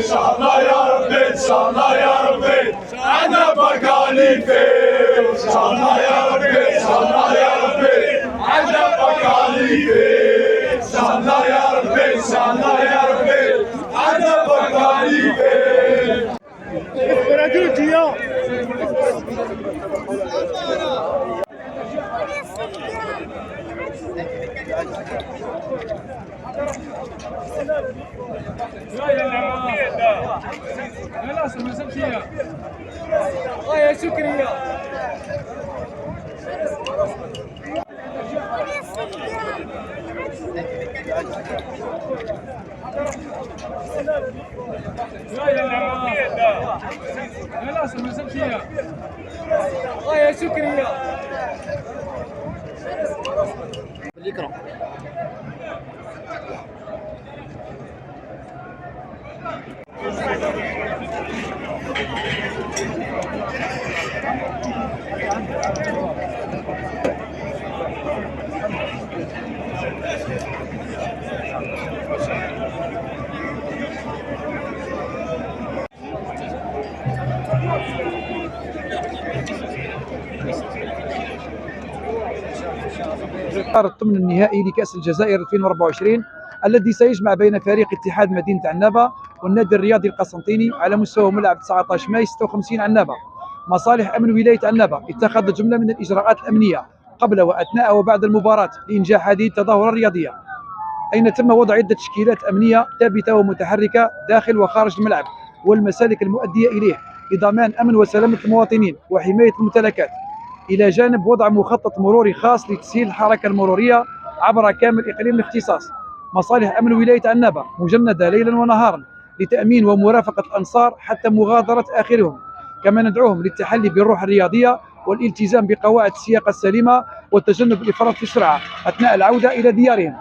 Şanla yarabbi, şanla yarabbi, ana bakalife. Şanla yarabbi, şanla yarabbi, ana bakalife. Şanla yarabbi, şanla yarabbi, ana bakalife. يا شكريا يا شكريا الثمن النهائي لكأس الجزائر 2024 الذي سيجمع بين فريق اتحاد مدينة عنابة والنادي الرياضي القسنطيني على مستوى ملعب 19 ماي 56 عنابة. مصالح أمن ولاية عنابة اتخذت جملة من الإجراءات الأمنية قبل وأثناء وبعد المباراة لإنجاح هذه التظاهرة الرياضية، أين تم وضع عدة تشكيلات أمنية ثابتة ومتحركة داخل وخارج الملعب والمسالك المؤدية إليه لضمان أمن وسلامة المواطنين وحماية الممتلكات، إلى جانب وضع مخطط مروري خاص لتسهيل الحركة المرورية عبر كامل إقليم الاختصاص. مصالح أمن ولاية عنابة مجندة ليلا ونهارا لتأمين ومرافقة الأنصار حتى مغادرة آخرهم، كما ندعوهم للتحلي بالروح الرياضية والالتزام بقواعد السياقة السليمة وتجنب الإفراط في السرعة أثناء العودة إلى ديارهم.